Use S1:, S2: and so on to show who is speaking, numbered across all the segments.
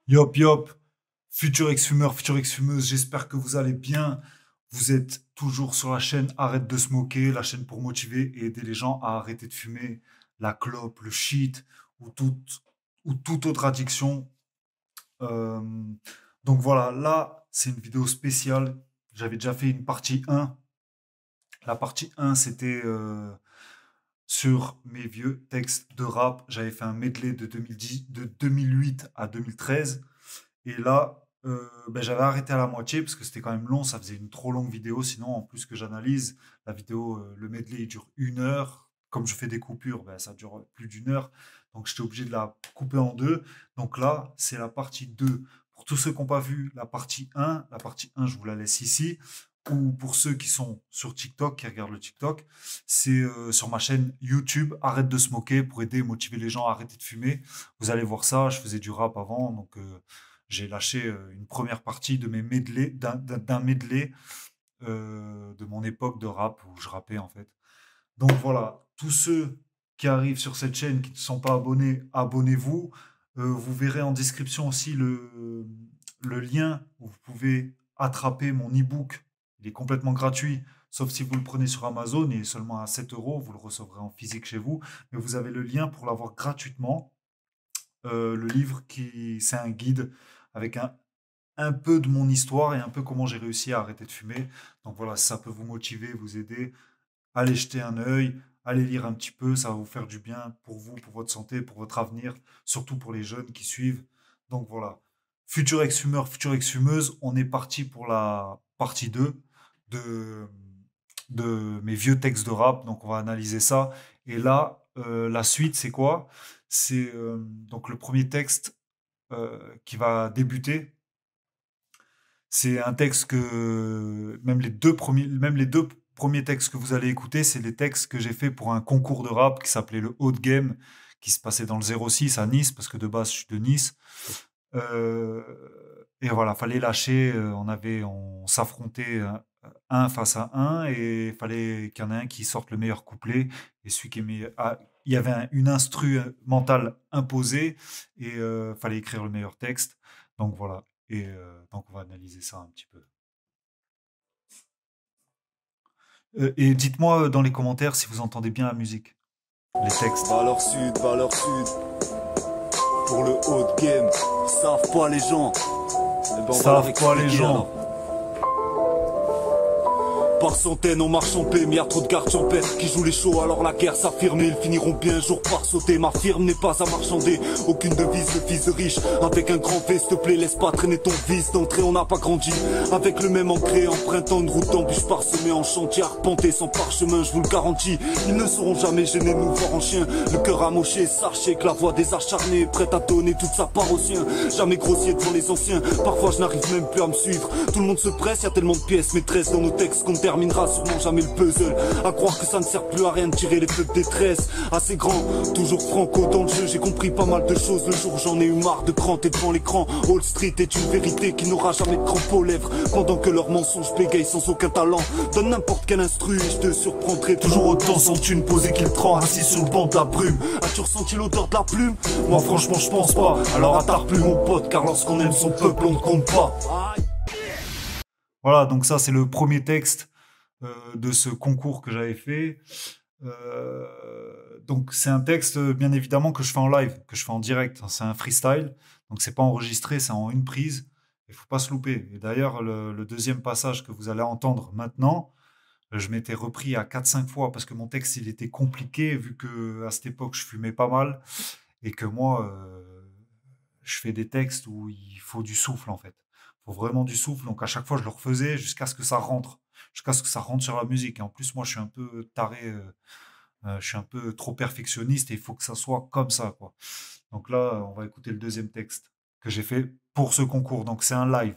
S1: Yop yop, futur ex-fumeur, future ex-fumeuse, j'espère que vous allez bien. Vous êtes toujours sur la chaîne Arrête de smoker, la chaîne pour motiver et aider les gens à arrêter de fumer la clope, le shit ou toute autre addiction. Euh, donc voilà, là c'est une vidéo spéciale. J'avais déjà fait une partie 1. La partie 1 c'était sur mes vieux textes de rap. J'avais fait un medley de 2010, de 2008 à 2013. Et là, ben, j'avais arrêté à la moitié parce que c'était quand même long, ça faisait une trop longue vidéo. Sinon, en plus que j'analyse, la vidéo, le medley, il dure 1 heure. Comme je fais des coupures, ben, ça dure plus d'1 heure. Donc j'étais obligé de la couper en deux. Donc là, c'est la partie 2. Pour tous ceux qui n'ont pas vu la partie 1, je vous la laisse ici. Ou pour ceux qui sont sur TikTok, qui regardent le TikTok, c'est sur ma chaîne YouTube, Arrête de smoker, pour aider et motiver les gens à arrêter de fumer. Vous allez voir ça, je faisais du rap avant, donc j'ai lâché une première partie de mes medley, d'un medley de mon époque de rap où je rappais en fait. Donc voilà, tous ceux qui arrivent sur cette chaîne qui ne sont pas abonnés, abonnez-vous. Vous verrez en description aussi le lien où vous pouvez attraper mon e-book. Il est complètement gratuit, sauf si vous le prenez sur Amazon et seulement à 7 euros, vous le recevrez en physique chez vous. Mais vous avez le lien pour l'avoir gratuitement. Le livre c'est un guide avec un peu de mon histoire et un peu comment j'ai réussi à arrêter de fumer. Donc voilà, si ça peut vous motiver, vous aider, allez jeter un œil, allez lire un petit peu, ça va vous faire du bien pour vous, pour votre santé, pour votre avenir, surtout pour les jeunes qui suivent. Donc voilà, futur ex-fumeur, future ex-fumeuse, on est parti pour la partie 2 de, de mes vieux textes de rap, donc on va analyser ça. Et là, la suite, c'est quoi? C'est donc le premier texte qui va débuter. C'est un texte que même les deux premiers textes que vous allez écouter, c'est les textes que j'ai fait pour un concours de rap qui s'appelait le Haut de Game, qui se passait dans le 06 à Nice, parce que de base je suis de Nice. Euh, et voilà, fallait lâcher. On s'affrontait un face à un, et il fallait qu'il y en ait un qui sorte le meilleur couplet. Et celui qui est meilleur, il y avait une instru mentale imposée, et fallait écrire le meilleur texte. Donc voilà. Et donc on va analyser ça un petit peu. Et dites-moi dans les commentaires si vous entendez bien la musique, les textes.
S2: Valeur sud, pour le haut de game, savent pas les gens. Eh ben on va leur
S1: Savent pas les
S2: expliquer,
S1: gens.
S2: alors. Par centaines on marche en paix, mais y a trop de gardes champêtres qui jouent les shows, alors la guerre s'affirme et ils finiront bien un jour par sauter. Ma firme n'est pas à marchander, aucune devise, le fils de riche avec un grand V, s'il te plaît laisse pas traîner ton vice. D'entrée on n'a pas grandi, avec le même ancré, empruntant une route d'embûches parsemée en chantier, arpenté sans parchemin, je vous le garantis. Ils ne seront jamais gênés de nous voir en chien, le cœur amoché, sachez que la voix des acharnés, prête à donner toute sa part aux siens. Jamais grossier devant les anciens, parfois je n'arrive même plus à me suivre. Tout le monde se presse, y a tellement de pièces maîtresses dans nos textes qu'on terminera sûrement jamais le puzzle. À croire que ça ne sert plus à rien de tirer les feux de détresse. Assez grand, toujours franco dans le jeu, j'ai compris pas mal de choses. Le jour où j'en ai eu marre de cranter devant l'écran, Wall Street est une vérité qui n'aura jamais de crampes aux lèvres. Pendant que leurs mensonges bégayent sans aucun talent, donne n'importe quel instru et je te surprendrai. Toujours autant sans thune posé qu'il prend, assis sur le banc de la brume. As-tu ressenti l'odeur de la plume? Moi franchement je pense pas, alors attarde plus mon pote, car lorsqu'on aime son peuple on ne compte pas.
S1: Voilà, donc ça c'est le premier texte de ce concours que j'avais fait. Donc c'est un texte bien évidemment que je fais en live, que je fais en direct. C'est un freestyle, donc c'est pas enregistré, c'est en une prise. Il faut pas se louper. Et d'ailleurs le deuxième passage que vous allez entendre maintenant, je m'étais repris à 4-5 fois parce que mon texte il était compliqué vu que à cette époque je fumais pas mal et que moi je fais des textes où il faut du souffle en fait. Il faut vraiment du souffle. Donc à chaque fois je le refaisais jusqu'à ce que ça rentre sur la musique. Et en plus moi je suis un peu taré, je suis un peu trop perfectionniste et il faut que ça soit comme ça quoi. Donc là on va écouter le deuxième texte que j'ai fait pour ce concours. Donc c'est un live.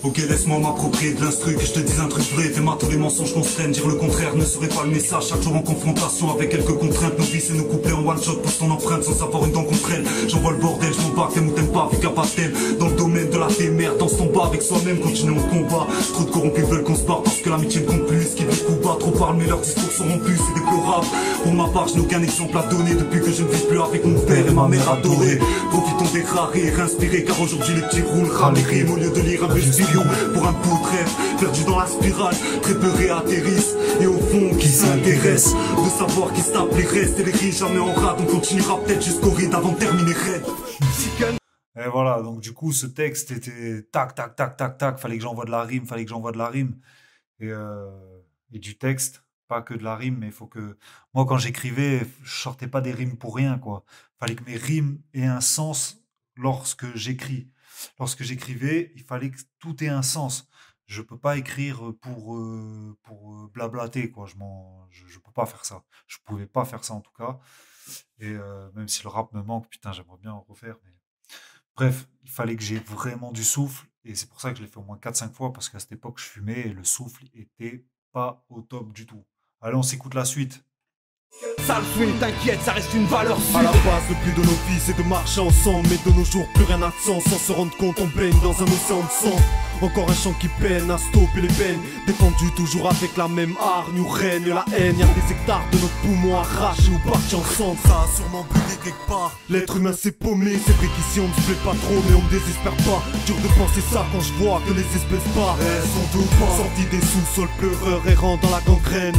S2: Ok, laisse-moi m'approprier de l'instru, que je te dise un truc vrai. Fais-moi tous les mensonges qu'on se traîne, dire le contraire ne serait pas le message. Chaque jour en confrontation avec quelques contraintes, nos vies et nos couplets en one shot pour ton empreinte sans savoir une dent contre elle. J'envoie le bordel, je m'embarque, t'aimes ou t'aimes pas, vu qu'à pas t'aimes. Dans le domaine de la témère, dans son bas avec soi-même, continuons le combat. Trop de corrompus veulent qu'on se barre parce que l'amitié ne compte plus. Qui veut coup bas, trop parlent mais leurs discours sont rompus, c'est déplorable. Pour ma part, je n'ai aucun exemple à donner depuis que je ne vis plus avec mon père et ma ma mère adorée. Profitons des rares et inspirés, car aujourd'hui les petits roulent rament les rimes au lieu de lire un vieux espion. Pour un bout de rêve, perdu dans la spirale, très peu réatterrissent. Et au fond, qui s'intéresse de savoir qui se tape les restes et les riches, jamais en rade. On continuera peut-être jusqu'au ride avant de terminer raide.
S1: Et voilà, donc du coup, ce texte était tac, tac, tac, tac, tac. Fallait que j'envoie de la rime, fallait que j'envoie de la rime. Et du texte, pas que de la rime, mais il faut que. Moi, quand j'écrivais, je sortais pas des rimes pour rien, quoi. Fallait que mes rimes aient un sens lorsque j'écris. Lorsque j'écrivais, il fallait que tout ait un sens. Je peux pas écrire pour blablater, quoi. Je peux pas faire ça. Je pouvais pas faire ça, en tout cas. Et même si le rap me manque, putain, j'aimerais bien en refaire, mais. Bref, il fallait que j'ai vraiment du souffle et c'est pour ça que je l'ai fait au moins 4-5 fois parce qu'à cette époque, je fumais et le souffle était pas au top du tout. Allez, on s'écoute la suite.
S2: Sale swing, t'inquiète, ça reste une valeur sûre. À la base, le but de nos vies, c'est de marcher ensemble. Mais de nos jours, plus rien n'a de sens. Sans se rendre compte, on baigne dans un océan de sang. Encore un chant qui peine à stopper les peines. Défendu toujours avec la même hargne où règne la haine. Y'a des hectares de notre poumon arrachés ou partis ensemble. Ça a sûrement brûlé quelque part. L'être humain s'est paumé. C'est vrai qu'ici on ne se plaît pas trop, mais on ne désespère pas. Dur de penser ça quand je vois que les espèces pas sont tout pas sortis des sous-sols pleureurs errant dans la gangrène.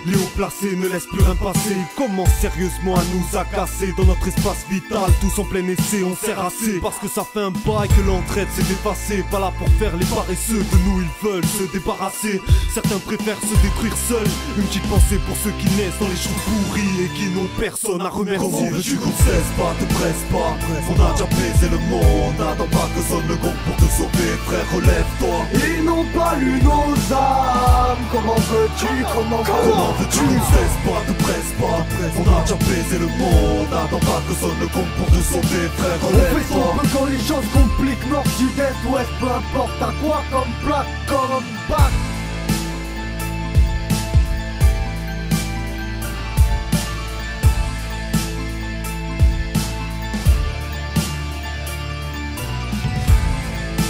S2: Les hauts placés ne laissent plus rien passer. Ils commencent sérieusement à nous agacer. Dans notre espace vital, tous en plein essai, on sert assez. Parce que ça fait un bail que l'entraide s'est effacée. Pas là pour faire les paresseux, de nous ils veulent se débarrasser. Certains préfèrent se détruire seuls. Une petite pensée pour ceux qui naissent dans les choux pourris et qui n'ont personne à remercier. Comment veux-tu qu'on cesse pas, te presse pas. On a déjà baisé le monde. N'attends pas que sonne le gong pour te sauver. Frère, relève-toi.
S3: Ils n'ont pas lu nos âmes. Comment veux-tu, comment
S2: veux-tu, ne cesse pas, te presse pas. On a déjà baisé le monde. Attends pas que sonne le gong pour te sauver, frère,
S3: on fait
S2: relève-toi.
S3: son peu quand les choses compliquent. Nord, sud, est, ouest, peu importe à quoi comme plat, comme bac.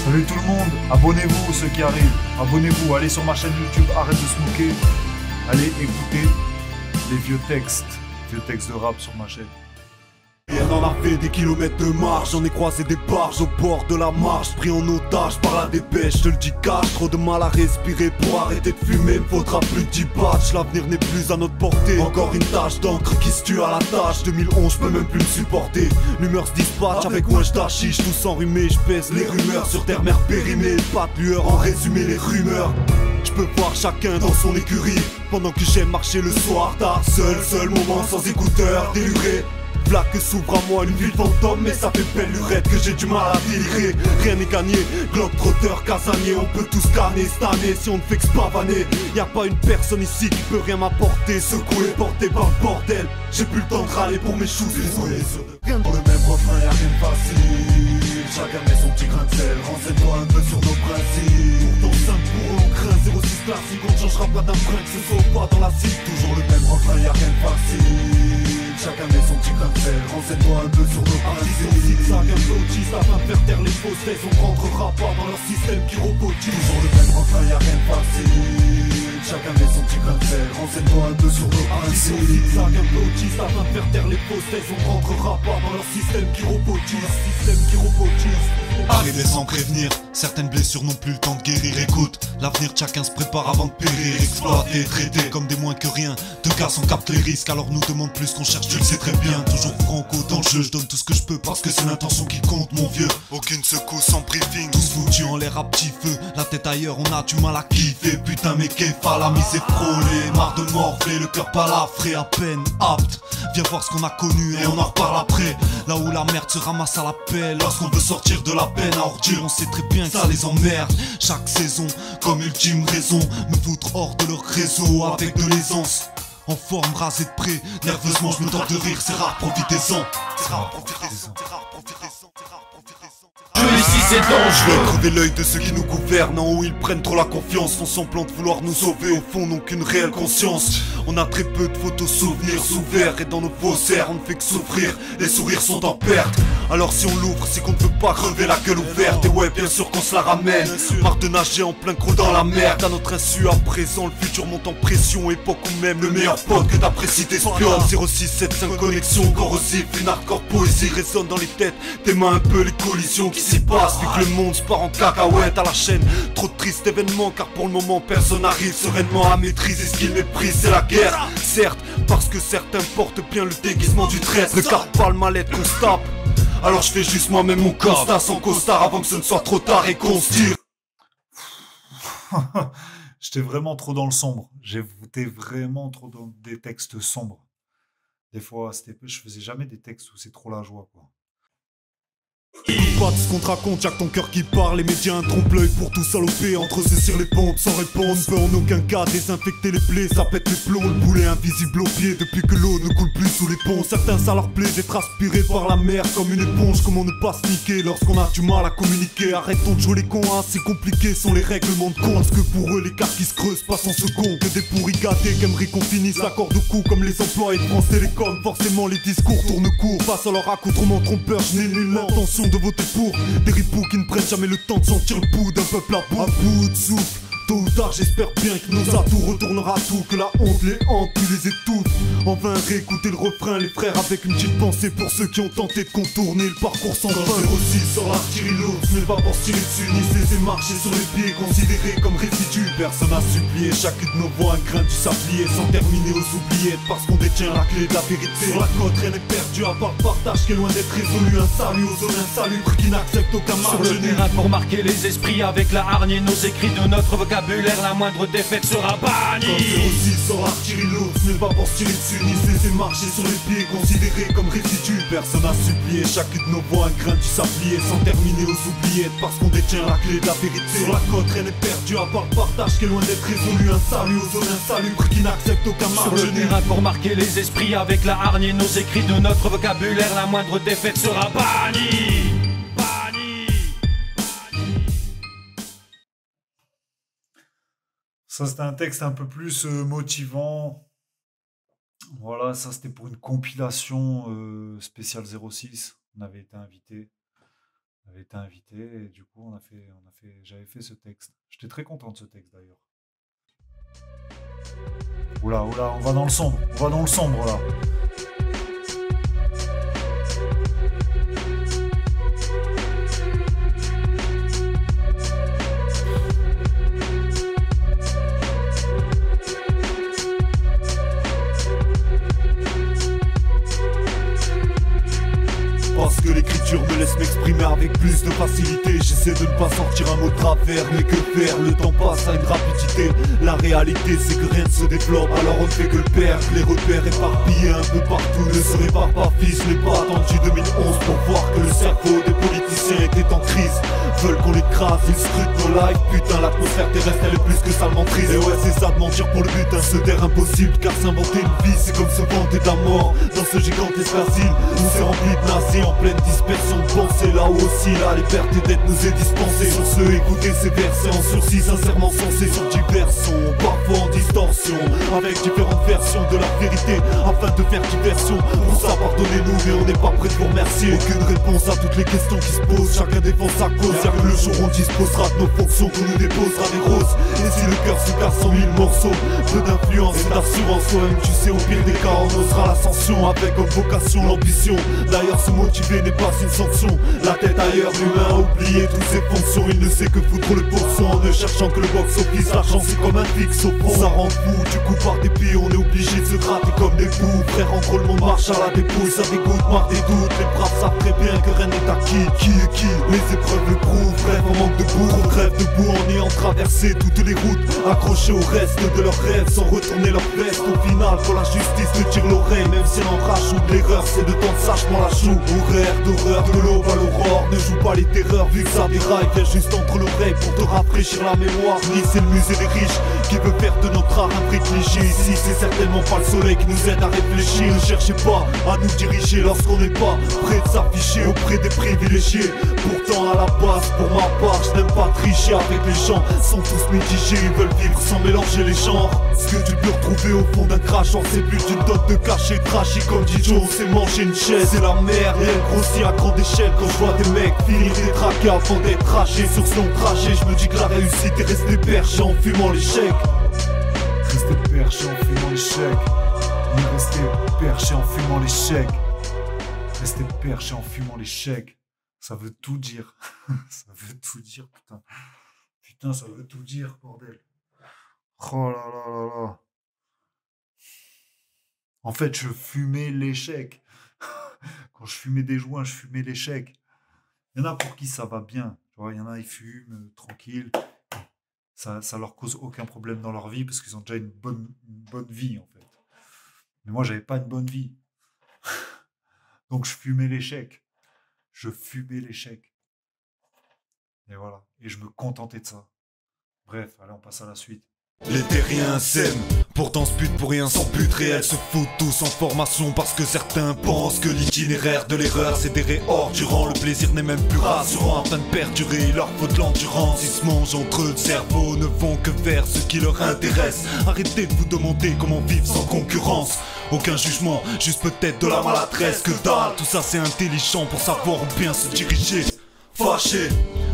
S1: Salut tout le monde, abonnez-vous ceux qui arrivent. Abonnez-vous, allez sur ma chaîne YouTube, arrête de smoker. Allez écouter les vieux textes de rap sur ma chaîne.
S2: On en a fait des kilomètres de marche, j'en ai croisé des barges au bord de la marche, pris en otage par la dépêche, je te le dis cache, trop de mal à respirer pour arrêter de fumer, me faudra plus de 10 batchs, l'avenir n'est plus à notre portée, encore une tache d'encre qui se tue à la tâche, 2011 je peux même plus me supporter, l'humeur se dispatche avec moins je t'achiche, tous enrhumés, je pèse les rumeurs, sur terre mer périmée, pas de lueur, en résumé les rumeurs. Je peux voir chacun dans son écurie, pendant que j'aime marcher le soir tard, seul moment sans écouteurs, déluré. V'là que s'ouvre à moi une ville fantôme, mais ça fait belle lurette que j'ai du mal à délirer. Rien n'est gagné, globe-trotteur, casanier, on peut tous scanner cette année si on ne fait que se pavaner. Y'a pas une personne ici qui peut rien m'apporter, secoué, porté par le bordel. J'ai plus le temps de râler pour mes choux, désolé. Rien dans le même refrain, y'a rien de facile. Chacun met son petit grain de sel, renseigne-toi un peu sur nos principes. Pourtant 5 pour on craint, 06 classique, on ne changera pas d'un frein, que ce soit pas dans la cible. Toujours le même refrain, y'a rien de facile. Chacun met son petit grain de sel, renseigne-toi un peu sur nos principes. Zigzag, un peu autiste afin de faire taire les fausses thèses. On rentrera pas dans leur système qui robotise. Toujours le même refrain, y'a rien de facile. Chacun met son petit grain de sel, renseigne-toi un peu sur nos principes. Zigzag, un peu autiste afin de faire taire les fausses thèses. On rentrera pas dans leur système qui robotise.
S4: Arriver sans prévenir, certaines blessures n'ont plus le temps de guérir. Écoute, l'avenir de chacun se prépare avant de périr. Exploité, traité comme des moins que rien. De casse on capte les risques, alors nous demande plus qu'on cherche, tu le sais très bien. Toujours franco dans le jeu, je donne tout ce que je peux parce que c'est l'intention qui compte mon vieux. Aucune secousse sans briefing, tous foutus en l'air à petit feu. La tête ailleurs, on a du mal à kiffer. Putain mais qu'est-ce la mise est frôlée. Marre de morfler, le cœur palafré, à peine apte. Viens voir ce qu'on a connu et on en reparle après. Là où la merde se ramasse à la pelle. Lorsqu'on veut sortir de la peine à ordure, on sait très bien que ça les emmerde. Chaque saison, comme ultime raison, me foutre hors de leur réseau avec de l'aisance. En forme, rasé de près, nerveusement je me tente de rire, c'est rare, profitez-en. C'est rare, profitez-en, c'est rare, profitez-en, c'est rare, profitez-en.
S2: c'est dangereux.
S4: Crever l'œil de ceux qui nous gouvernent, en haut ils prennent trop la confiance, font semblant de vouloir nous sauver, au fond n'ont qu'une réelle conscience. On a très peu de photos souvenirs sous verre, et dans nos faussaires on ne fait que souffrir, les sourires sont en perte. Alors si on l'ouvre, c'est qu'on ne veut pas crever la gueule ouverte. Et ouais, bien sûr qu'on se la ramène, marre de nager en plein creux dans la merde. À notre insu à présent, le futur monte en pression, époque où même le meilleur pote que t'apprécies t'espionne. 0675 connexion corrosive, une hardcore poésie résonne dans les têtes, tes mains un peu les collisions qui s'y passent. Vu que le monde se part en cacahuète à la chaîne, trop de tristes événements, car pour le moment personne n'arrive sereinement à maîtriser ce qu'il méprise, c'est la guerre. Certes, parce que certains portent bien le déguisement du traître, regarde pas le mal-être qu'on se tape. Alors je fais juste moi-même mon constat sans costard avant que ce ne soit trop tard et qu'on se tire.
S1: J'étais vraiment trop dans le sombre. J'étais vraiment trop dans des textes sombres. Des fois, je faisais jamais des textes où c'est trop la joie, quoi.
S4: Pas de ce qu'on te raconte, y'a que ton cœur qui parle. Les médias un trompe-l'œil pour tout saloper. Entre saisir les pompes sans répondre, on peut en aucun cas désinfecter les plaies. Ça pète les plombs, le boulet invisible au pied. Depuis que l'eau ne coule plus sous les ponts, certains ça leur plaît d'être aspirés par la mer comme une éponge. Comment ne pas se niquer lorsqu'on a du mal à communiquer. Arrêtons de jouer les cons, hein, c'est compliqué sont les règlements de compte. Parce que pour eux les cartes qui se creusent passent en second. Que des pourris gâtés qu'aimeraient qu'on finisse la corde au cou. Comme les employés de France Télécom, forcément les discours tournent court. Face à leur accoutrement trompeur, je n'ai nulle intention de voter pour des ripoux qui ne prennent jamais le temps de sentir le pouls d'un peuple à bout de souffle. Tôt ou tard j'espère bien que nos atouts retournera tout, que la honte les hante puis les étouffe. Enfin réécouter le refrain les frères avec une petite pensée pour ceux qui ont tenté de contourner le parcours sans fin. 06 sur l'artillerie lourde, ce n'est pas pour se tirer dessus ni se laisser marcher sur les pieds considérés comme résidus. Personne n'a supplié, chacune de nos voix un grain du sablier sans terminer aux oubliettes parce qu'on détient la clé de la vérité. Sur la côte rien n'est perdu à part le partage qui est loin d'être résolu. Un salut aux zones insalubres qui n'acceptent aucun marge.
S2: Sur le terrain pour marquer les esprits avec la hargne et nos écrits de notre vocabulaire, la moindre défaite sera bannie.
S4: Comme 06 sur l'artillerie lourde, ce n'est pas pour se tirer dessus ni se laisser marcher sur les pieds considérés comme résidus. Personne n'a supplié, chacune de nos voix un grain du sablier sans terminer aux oubliettes parce qu'on détient la clé de la vérité. Sur la côte rien n'est perdu à part le partage qui est loin d'être résolu. Un salut aux zones insalubres qui n'acceptent aucun marge.
S2: Sur le terrain pour marquer les esprits avec la hargne et nos écrits de notre vocabulaire, la moindre défaite sera bannie.
S1: Ça, c'était un texte un peu plus motivant. Voilà, ça, c'était pour une compilation spéciale 06. On avait été invité. Et du coup, j'avais fait ce texte. J'étais très content de ce texte, d'ailleurs. Oula, on va dans le sombre. Là.
S4: Parce que l'écriture me laisse m'exprimer avec plus de facilité. J'essaie de ne pas sortir un mot de travers, mais que faire, le temps passe à une rapidité. La réalité c'est que rien ne se développe, alors on ne fait que le perdre. Les repères éparpillés un peu partout ne se réparent pas. Fils, je n'ai pas attendu 2011 pour voir que le cerveau des politiciens était en crise. Veulent qu'on l'écrase, ils scrutent nos lives. Putain, l'atmosphère terrestre elle est plus que salement triste. Et ouais, c'est ça de mentir pour le but, se taire impossible. Car s'inventer une vie c'est comme se vanter de la mort. Dans ce gigantesque asile, où c'est rempli de nazis en pleine dispersion de pensée. Là aussi, la liberté d'être nous est dispensée. Sur ce, écoutez ces versets en sursis, sincèrement sensés sur divers sons, parfois en distorsion, avec différentes versions de la vérité, afin de faire diversion. Pour ça, pardonnez-nous, mais on n'est pas prêt de vous remercier. Aucune réponse à toutes les questions qui se posent, chacun défend sa cause. Y'a que le jour où on disposera de nos fonctions qu'on nous déposera des roses. Et si le cœur se casse en 1000 morceaux, peu d'influence et d'assurance, toi-même tu sais, au pire des cas, on osera l'ascension, avec comme vocation l'ambition. D'ailleurs, se motiver n'est pas une sanction. La tête ailleurs, l'humain a oublié toutes ses fonctions. Il ne sait que foutre le bourson en ne cherchant que le box-office. L'argent c'est comme un fixe au fond. Ça rend fou, du coup par dépit on est obligé de se gratter comme des fous. Frère, entre le monde marche à la dépouille, ça dégoûte, marre des doutes. Les braves savent très bien que rien n'est acquis. Qui est qui? Les épreuves le prouvent. Bref, on manque de bout, on crève debout en ayant traversé toutes les routes, accrochés au reste de leurs rêves sans retourner leur veste. Au final, quand la justice te tire l'oreille, même si elle en rajoute, l'erreur c'est de tendre sagement la joue. Horaire d'horreur, de l'aube à l'aurore, ne joue pas les terreurs vu que ça déraille. Viens juste entre l'oreille pour te rafraîchir la mémoire. Ni c'est le musée des riches qui veut faire de notre art un vrai cliché. Ici c'est certainement pas le soleil qui nous aide à réfléchir. Ne cherchez pas à nous diriger lorsqu'on n'est pas prêt de s'afficher auprès des privilégiés. Pourtant à la base
S2: Pour ma part, je n'aime pas tricher avec les gens. Sont tous mitigés, ils veulent vivre sans mélanger les genres. Ce que tu peux retrouver au fond d'un crachant, c'est plus une dot de cachet trashy comme Dijon. C'est manger une chaise, c'est la merde. Et elle grossit à grande échelle quand je vois des mecs finir détraqués avant d'être trachés sur ce long trajet. Je me dis que la réussite est restée perchée en fumant l'échec.
S1: Rester perché en fumant l'échec. Rester perché en fumant l'échec. Rester perché en fumant l'échec. Ça veut tout dire. Ça veut tout dire, putain. Putain, ça veut tout dire, bordel. Oh là là là là. En fait, je fumais l'échec. Quand je fumais des joints, je fumais l'échec. Il y en a pour qui ça va bien. Tu vois, il y en a, ils fument tranquille. Ça leur cause aucun problème dans leur vie parce qu'ils ont déjà une bonne vie, en fait. Mais moi, j'avais pas une bonne vie. Donc, je fumais l'échec. Je fumais l'échec. Et voilà. Et je me contentais de ça. Bref, allez, on passe à la suite.
S4: Les terriens s'aiment, pourtant se butent pour rien sans but réel. Se foutent tous en formation parce que certains pensent que l'itinéraire de l'erreur c'est d'errer hors durant. Le plaisir n'est même plus rassurant afin de perdurer, il leur faut de l'endurance. Ils se mangent entre eux, le cerveau ne vont que vers ce qui leur intéresse. Arrêtez de vous demander comment vivre sans concurrence. Aucun jugement, juste peut-être de la maladresse. Que dalle, tout ça c'est intelligent pour savoir où bien se diriger. Fâché,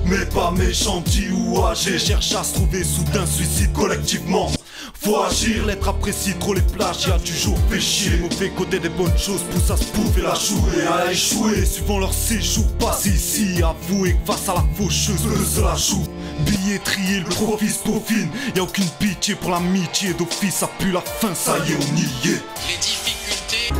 S4: mais pas méchant, petit ou âgé. Cherche à se trouver soudain, suicide collectivement. Faut agir, l'être apprécie trop les plages, y a toujours fait chier. Les mauvais côtés des bonnes choses poussent à se bouffer la jouer, à échouer. Suivant leur séjour, passé ici, avouez que face à la faucheuse, peu se la joue. Billet trié, le profit se peaufine. Y'a aucune pitié pour l'amitié d'office, ça pue la fin, ça y est, on y est.
S5: Les difficultés.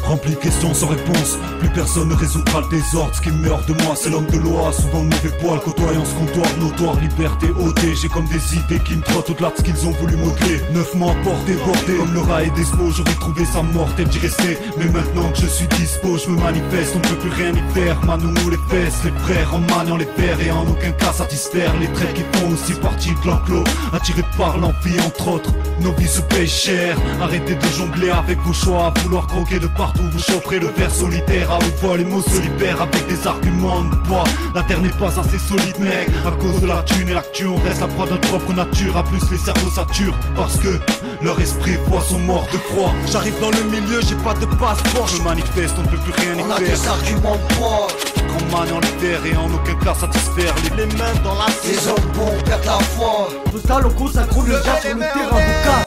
S2: Rempli de questions sans réponse, plus personne ne résoudra le désordre. Ce qui meurt de moi, c'est l'homme de loi, souvent de mauvais poil, côtoyant ce comptoir notoire, liberté ôtée. J'ai comme des idées qui me trottent au-delà de ce qu'ils ont voulu modeler. 9 mois portés, bordés, comme le rail des mots, j'aurais trouvé ça mortel d'y rester. Mais maintenant que je suis dispo, je me manifeste, on ne peut plus rien y faire. Manou les fesses, les frères en maniant les pères et en aucun cas satisfaire les traits qui font aussi partie de l'enclos. Attirés par l'envie entre autres, nos vies se payent cher. Arrêtez de jongler avec vos choix, à vouloir croquer de partout. Vous chaufferez le verre solitaire, à haute voix les mots se libèrent avec des arguments de poids. La terre n'est pas assez solide mec, à cause de la thune et l'actu on reste la proie de notre propre nature. À plus les cerveaux saturent, parce que leur esprit et foi sont morts de froid. J'arrive dans le milieu, j'ai pas de passeport. Je manifeste, on ne peut plus rien y faire.
S3: On a des arguments de poids.
S2: Qu'on manie en l'hiver et en aucun cas satisfaire les mains dans la
S3: Les
S2: saison.
S3: hommes bons perdent la foi.
S6: Total, on consacre le gars sur le terrain de cas.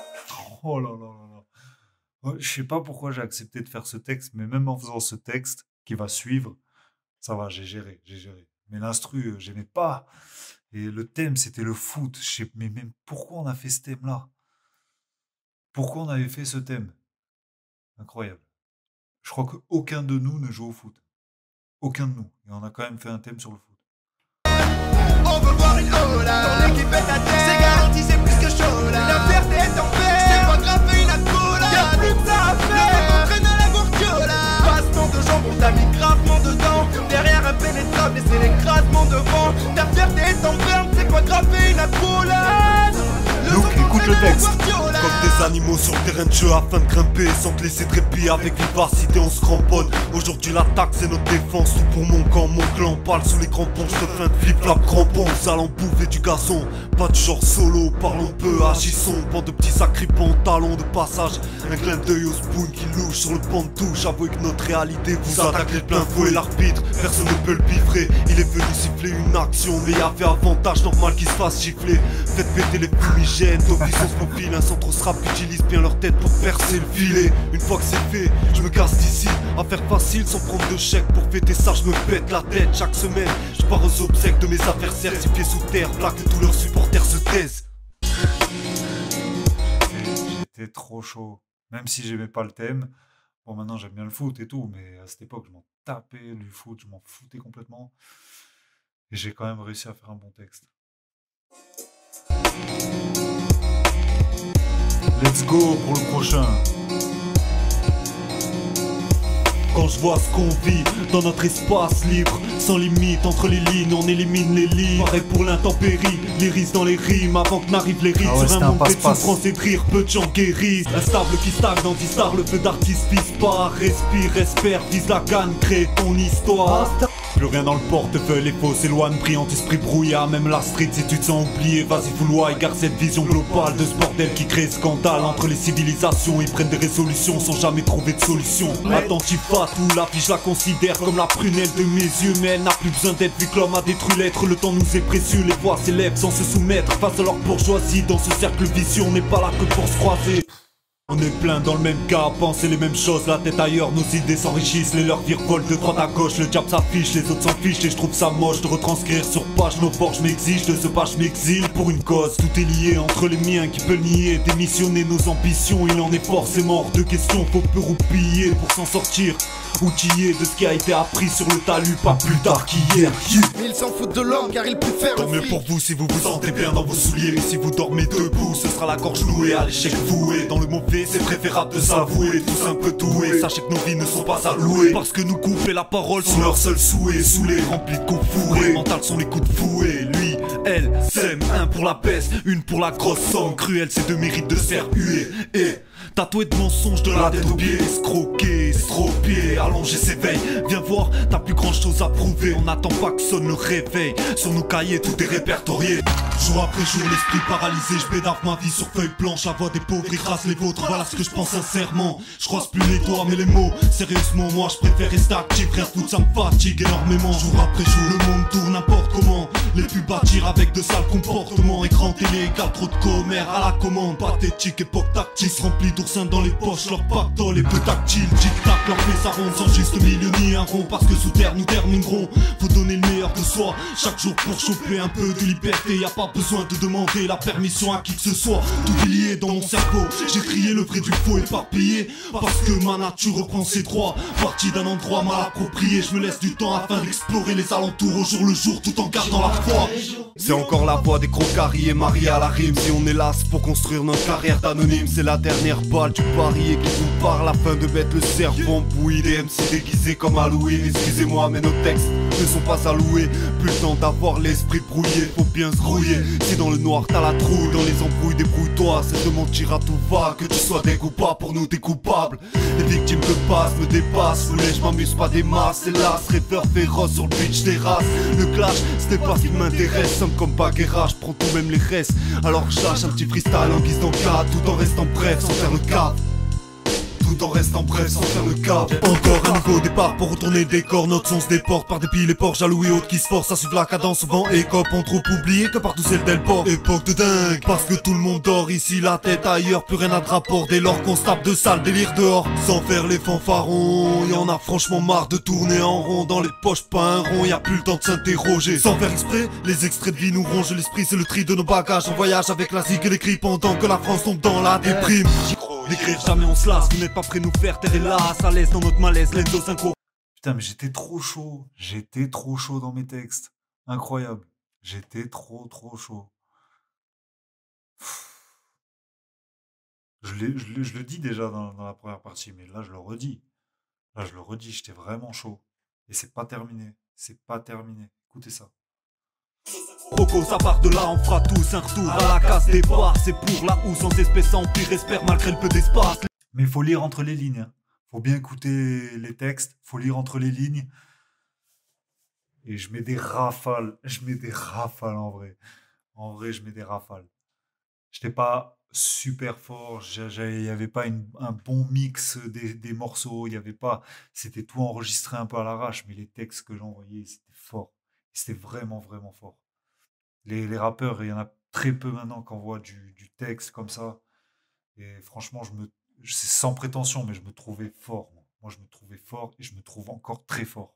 S1: Oh là là là là. Ouais, je sais pas pourquoi j'ai accepté de faire ce texte, mais même en faisant ce texte qui va suivre, ça va, j'ai géré. Mais l'instru, j'aimais pas. Et le thème, c'était le foot. Je sais, mais même pourquoi on a fait ce thème-là? Pourquoi on avait fait ce thème? Incroyable. Je crois qu'aucun de nous ne joue au foot. Aucun de nous. Et on a quand même fait un thème sur le foot.
S5: On veut voir une Ola. Ton équipe est à terre. C'est garanti, c'est plus que chaud là. La perte est en paix. C'est pas grave, fais une accolade. Y'a plus que ça à faire. Entraîne à la Guardiola. Passement de jambes, on t'a mis gravement dedans. Derrière impénétrable, et c'est l'écrasement devant. Ta fierté est en berne. C'est pas grave, fais une accolade.
S1: Donc, écoute le texte.
S2: Comme des animaux sur le terrain de jeu afin de grimper sans te laisser trépied avec vivacité on se cramponne. Aujourd'hui l'attaque c'est notre défense, tout pour mon camp, mon clan parle sous les crampons, je te fais un flip-flap crampon, allant bouffer du gazon, pas du genre solo, parlons peu, agissons, bande de petits sacripants, talons de passage, un clin d'œil au spoon qui louche sur le banc de touche, avouez que notre réalité vous attaque les plein fouet, l'arbitre, personne ne peut le piffrer, il est venu siffler une action, mais y avait avantage normal qu'il se fasse gifler, faites péter les fumigènes, d'office on se faufile, un centre rap utilise bien leur tête pour percer le filet. Une fois que c'est fait, je me casse d'ici. Affaire facile sans prendre de chèque. Pour fêter ça, je me pète la tête chaque semaine. Je pars aux obsèques de mes adversaires, 6 pieds sous terre, là que tous leurs supporters se taisent.
S1: J'étais trop chaud. Même si j'aimais pas le thème. Bon, maintenant j'aime bien le foot et tout, mais à cette époque, je m'en tapais du foot, je m'en foutais complètement. Et j'ai quand même réussi à faire un bon texte. Let's go pour le prochain.
S2: Quand je vois ce qu'on vit dans notre espace libre, sans limite entre les lignes, on élimine les lignes. Pareil pour l'intempérie, les risques dans les rimes, avant que n'arrivent les rides.
S1: Ah ouais,
S2: sur
S1: c'était
S2: un
S1: un
S2: monde fait de
S1: passe-passe.
S2: souffrance et de rire, peu de gens guérissent. Instable qui stagne dans 10 stars, le feu d'artiste vise pas. Respire, espère, vise la canne, crée ton histoire. Plus rien dans le portefeuille, les faux s'éloignent, brillant esprit brouillard. Même la street, si tu te sens oublié, vas-y fous-loi, égare cette vision globale de ce bordel qui crée scandale entre les civilisations. Ils prennent des résolutions sans jamais trouver de solution. Attentif à tout, la vie je la considère comme la prunelle de mes yeux, mais elle n'a plus besoin d'être vu que l'homme a détruit l'être. Le temps nous est précieux, les voix s'élèvent sans se soumettre face à leur bourgeoisie. Dans ce cercle vicieux, on n'est pas là que pour se croiser. On est plein dans le même cas, penser les mêmes choses, la tête ailleurs, nos idées s'enrichissent, les leurs virevolent de droite à gauche, le diable s'affiche, les autres s'en fichent et je trouve ça moche de retranscrire sur page nos forges m'exigent, de ce pas je m'exile pour une cause, tout est lié entre les miens qui peut nier, démissionner nos ambitions, il en est forcément hors de question, faut peu roupiller pour s'en sortir, outillé de ce qui a été appris sur le talus, pas plus tard qu'hier.
S5: Mais ils s'en foutent de l'homme car ils préfèrent
S2: Tant mieux pour vous si vous vous sentez bien dans vos souliers, mais si vous dormez debout, ce sera la gorge nouée à l'échec voué, dans le mauvais c'est préférable de s'avouer, tous un peu doués. Sachez que nos vies ne sont pas à louer, parce que nous couper la parole sont leurs seuls souhaits. Saoulés, remplis de coups fourrés, mental sont les coups de fouet. Lui, elle, s'aime, un pour la peste, une pour la grosse somme cruelle, c'est deux mérites de serre huée. Et tatoué de mensonges de la tête aux pieds, escroqué, estropié, allongé s'éveille. Viens voir, t'as plus grand chose à prouver. On n'attend pas que sonne le réveil. Sur nos cahiers, tout est répertorié. Jour après jour, l'esprit paralysé, je bédave ma vie sur feuille blanche. La voix des pauvres écrase les vôtres, voilà ce que je pense sincèrement. Je croise plus les doigts mais les mots. Sérieusement, moi je préfère rester actif. Rien foutre, ça me fatigue énormément. Jour après jour, le monde tourne n'importe comment. Les pubs bâtir avec de sales comportements. Écran télé égale trop de commères à la commande. Pathétique, époque tactique, remplie d'oursins dans les poches. Leur pactole et peu tactile. Tic-tac, leur fait sa ronde sans juste milieu ni un rond. Parce que sous terre nous terminerons. Faut donner le meilleur de soi chaque jour pour choper un peu de liberté. Y a pas besoin de demander la permission à qui que ce soit. Tout est lié dans mon cerveau. J'ai trié le vrai du faux éparpillé. Parce que ma nature reprend ses droits. Parti d'un endroit mal approprié. Je me laisse du temps afin d'explorer les alentours au jour le jour tout en gardant la foi. C'est encore la voix des crocaries et mariés à la rime. Si on est las pour construire notre carrière d'anonyme, c'est la dernière balle du parier qui nous parle afin de mettre le cerveau en bouillie. Des MC déguisés comme Halloween. Excusez-moi mais nos textes ne sont pas alloués. Plus le temps d'avoir l'esprit brouillé. Faut bien se grouiller. Si dans le noir t'as la trouille, dans les embrouilles débrouille-toi. C'est de mentir à tout va, que tu sois des coupables pour nous des coupables. Les victimes me passent, me dépassent. Voulais je m'amuse pas des masses. Hélas, rêveur féroce sur le beach des races. Le clash, c'était pas ce qui m'intéresse. Somme comme Baguera, je prends tout même les restes. Alors que je lâche un petit freestyle en guise d'encadre. Tout en restant bref sans faire le cap. Tout en restant bref sans faire le cap. Encore un nouveau départ pour retourner le décor. Notre son se déporte par dépit les porcs jaloux et autres qui se forcent à suivre la cadence. Souvent écope, on trop oublié que partout c'est le Delport. Époque de dingue, parce que tout le monde dort ici, la tête ailleurs, plus rien à de rapport. Dès lors qu'on se tape de sale délire dehors, sans faire les fanfarons. Y'en a franchement marre de tourner en rond. Dans les poches pas un rond, y a plus le temps de s'interroger. Sans faire exprès, les extraits de vie nous rongent l'esprit. C'est le tri de nos bagages, on voyage avec la zig et les cris pendant que la France tombe dans la déprime. D'écrire jamais on se lasse, vous n'êtes pas prêts nous faire taire hélas. À l'aise dans notre malaise, l'enzo 5.
S1: Putain, mais j'étais trop chaud dans mes textes. Incroyable. J'étais trop chaud. Je le dis déjà dans la première partie, mais là je le redis. J'étais vraiment chaud. Et c'est pas terminé. Écoutez ça.
S2: Coco, ça part de là, on fera tous un retour à la case départ. C'est pour la housse, sans espèce empire, espère malgré le peu d'espace.
S1: Mais il faut lire entre les lignes. Faut bien écouter les textes, faut lire entre les lignes. Et je mets des rafales. En vrai. En vrai, je mets des rafales. J'étais pas super fort. Il n'y avait pas un bon mix des morceaux. Il y avait pas. C'était tout enregistré un peu à l'arrache. Mais les textes que j'envoyais, c'était fort. C'était vraiment fort. Les rappeurs, il y en a très peu maintenant qui envoient du texte comme ça. Et franchement, c'est sans prétention, mais je me trouvais fort. Moi, je me trouvais fort et je me trouve encore très fort.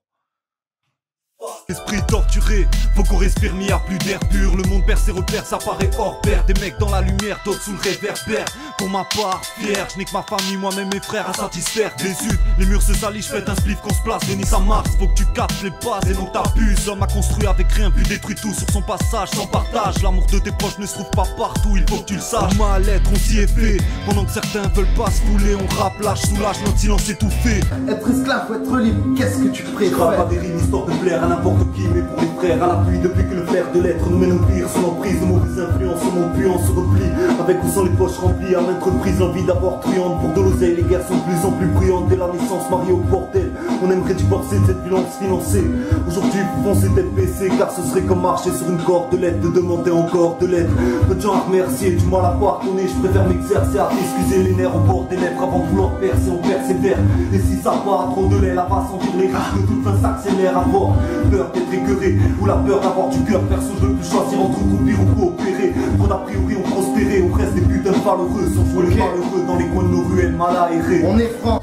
S2: Esprit torturé, faut qu'on respire, mais y'a plus d'air pur. Le monde perd ses repères, ça paraît hors pair. Des mecs dans la lumière, d'autres sous le réverbère. Pour ma part, fier, je n'ai que ma famille, moi-même mes frères à satisfaire. Déçu, les murs se salissent, je fête un spliff qu'on se place. Venise à Mars, faut que tu captes les bases et non t'abuses. L'homme a construit avec rien, puis détruit tout sur son passage, sans partage. L'amour de tes proches ne se trouve pas partout, il faut que tu le saches. Pour ma lettre, on s'y est fait. Pendant que certains veulent pas se fouler, on rappe, lâche, soulage, notre silence étouffé.
S3: Être esclave ou être libre, qu'est-ce que tu préfères?
S2: Pas des rimes, histoire de plaire à n'importe qui, mais pour les frères à l'appui. Depuis que le flair de l'être nous mène au pire, sous l'emprise de mauvaises influences, mon puant se replie. Avec ou sans les poches remplies, à maintes reprises l'envie d'avoir truande. Pour de l'oseille, les guerres sont de plus en plus bruyantes. Dès la naissance, marié au bordel, On aimerait divorcer de cette violence financée. Aujourd'hui faut foncer tête baissée, car ce serait comme marcher sur une cordelette, de demander encore de l'aide. Peu de gens à remercier, du mal à pardonner. Je préfère m'exercer à excuser les nerfs au bord des lèvres. Avant de vouloir percer, on persévère. Et si ça part trop de lait, la va sentir les risques de toute fin s'accélère. Avoir peur d'être écœuré ou la peur d'avoir du cœur. Perso, je veux plus choisir entre croupir ou coopérer. Trop d'a priori on prospéré, on reste des putains de valeureux. Sans jouer les malheureux dans les coins de nos ruelles mal aérées.
S3: On est franc.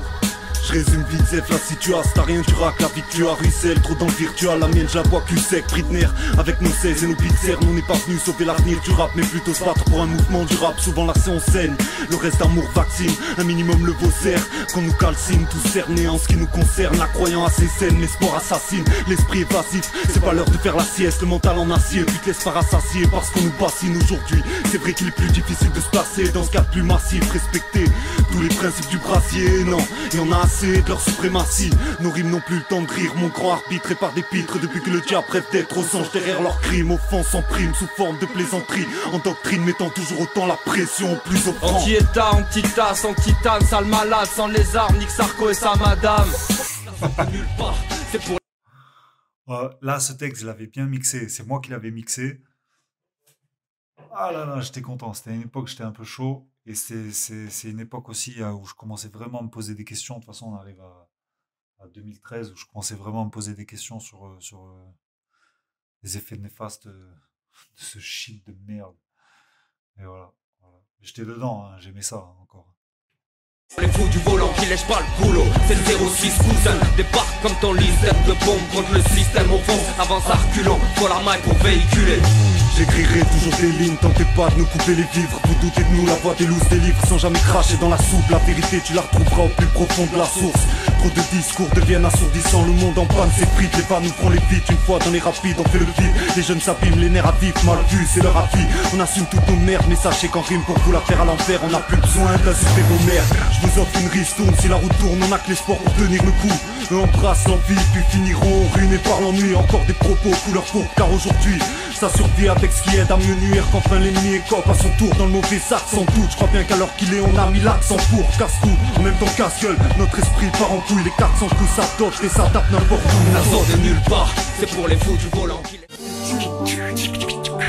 S2: Je résume vite fait la situation, t'as rien du rack, la vie que tu as ruisselle, trop dans le virtuel, la mienne je la bois cul sec, pris de nerfs, avec nos 16 et nos pizzères, on n'est pas venu sauver l'avenir du rap, mais plutôt se battre pour un mouvement du rap, souvent la séance saigne, le reste d'amour vaccine, un minimum le vaussaire, qu'on nous calcine, tous cernés en ce qui nous concerne, la croyance assez saine, l'espoir assassine, l'esprit évasif, c'est pas l'heure de faire la sieste, le mental en acier, puis te laisse pas rassasier parce qu'on nous bassine aujourd'hui, c'est vrai qu'il est plus difficile de se placer dans ce cadre plus massif, respecter tous les principes du brassier, non, et on a assez de leur suprématie. Nos rimes n'ont plus le temps de rire, mon grand arbitre est par des pitres depuis que le diable rêve d'être aux anges derrière leurs crimes. Offense en prime sous forme de plaisanterie, en doctrine mettant toujours autant la pression plus au franc.
S7: Anti-état, anti-tasse, anti-tane, sale malade, sans les armes, nique Sarko et sa madame. Nulle part, c'est pour...
S1: Là, ce texte, je l'avais bien mixé. C'est moi qui l'avais mixé. Ah là là, j'étais content. C'était une époque, j'étais un peu chaud. Et c'est une époque aussi où je commençais vraiment à me poser des questions. De toute façon, on arrive à 2013 où je commençais vraiment à me poser des questions sur les effets néfastes de ce shit de merde. Et voilà. J'étais dedans, hein, j'aimais ça encore.
S7: Les fous du volant qui lèchent pas le boulot. C'est le 06 cousin, débarque comme ton lystème de bombe contre le système au fond. Avance à reculons, faut la maille pour véhiculer.
S2: J'écrirai toujours des lignes, tentez pas de nous couper les vivres. Vous doutez de nous, la voix des lousses des livres sans jamais cracher dans la soupe. La vérité tu la retrouveras au plus profond de la source. Trop de discours deviennent assourdissants, le monde en panne s'effrite. Les pas nous feront les vite, une fois dans les rapides on fait le vide. Les jeunes s'abîment, les nerfs à vif, mal vu, c'est leur avis. On assume toutes nos merdes, mais sachez qu'en rime pour vous la faire à l'envers. On n'a plus besoin d'insulter vos mères. Je vous offre une ristourne, si la route tourne, on a que l'espoir pour tenir le coup. Eux embrassent l'envie, puis finiront ruinés par l'ennui. Encore des propos couleur pourpre, car aujourd'hui ça survit avec ce qui aide à mieux nuire. Qu'enfin l'ennemi écope à son tour dans le mauvais sac sans doute. Je crois bien qu'à l'heure qu'il est on a mis l'accent pour casse-cou, en même temps casse-gueule. Notre esprit part en couille, les 400 coups ça dote et ça tape n'importe où.
S7: La zone de nulle part, c'est pour les fous du volant qui...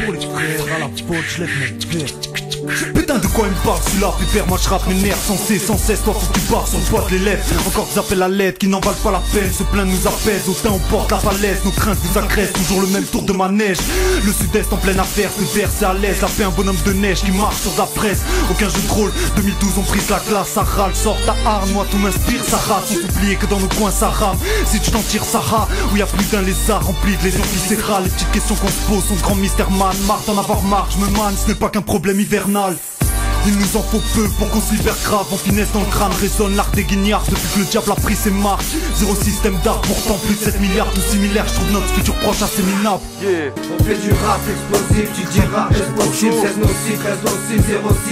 S2: Pour les frères à la faute, je lève mon verre. Putain de quoi il me parle celui-là, pépère, moi je rappe mes nerfs sans cesse, toi faut que tu barres sur le toit de l'élève. Encore des appels à l'aide qui n'en valent pas la peine, se plaindre nous apaise, au teint on porte la falaise, nos craintes nous agressent, toujours le même tour de manège. Le sud-est en pleine affaire, se verse à l'aise, la paix un bonhomme de neige qui marche sur la presse. Aucun jeu de rôle, 2012 on prise la classe, ça râle, sort ta arme, moi tout m'inspire, ça rate, sans oublier que dans nos coins ça rame. Si tu t'en tires ça rate, où y a plus d'un lézard rempli de lésions viscérales. Les petites questions qu'on se pose sont grand mystère man, marre d'en avoir marre, je me manne, ce n'est pas qu'un problème hivernal. Il nous en faut peu pour qu'on se libère grave. En finesse dans le crâne résonne l'art des guignards. Depuis que le diable a pris ses marques, zéro système d'art, pourtant plus de 7 milliards. Tout similaire, je trouve notre futur proche assez minable.
S3: On fait du rap explosif, tu diras explosif. 16 nocif, reste nocif,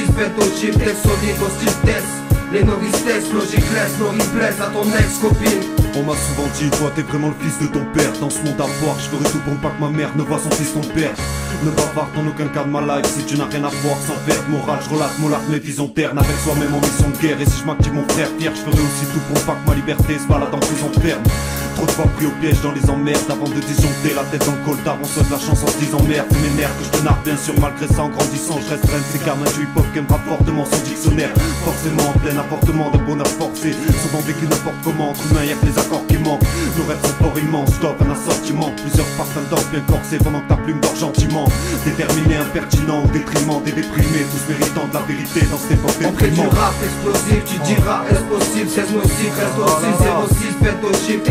S3: 06, pète au chip, texte solide, hostile test. Les novices test, logique laisse, nos replays à ton ex-copine.
S2: On m'a souvent dit, toi t'es vraiment le fils de ton père. Dans ce monde à voir, je ferai tout pour pas que ma mère ne voit son fils ton père. Ne bavard en aucun cas de ma life si tu n'as rien à voir sans faire moral. Je relate mes visions ternes avec soi-même en mission de guerre. Et si je m'active mon frère fier, je ferai aussi tout pour pas que ma liberté se balade en prison ferme. Trop de fois pris au piège dans les emmerdes avant de disjoncter la tête dans le coltard. On souhaite la chance en se disant merde, c'est mes nerfs que je te narre bien sûr. Malgré ça en grandissant je reste reine, c'est carmin du hip-hop qui aimera fortement son dictionnaire. Forcément en plein apportement de bonheur forcé, souvent vécu n'importe comment. Entre humains y'a que les accords qui manquent. Nos rêves sont fort immenses, stop un assortiment. Plusieurs parfums d'or bien corsés pendant que ta plume dort gentiment. Déterminé, impertinent au détriment des déprimés, tous méritants de la vérité dans cette époque
S3: déprimante. On fait du rap explosif, tu diras est-ce possible. 16 nocif, reste aussi, 06, pète au chip.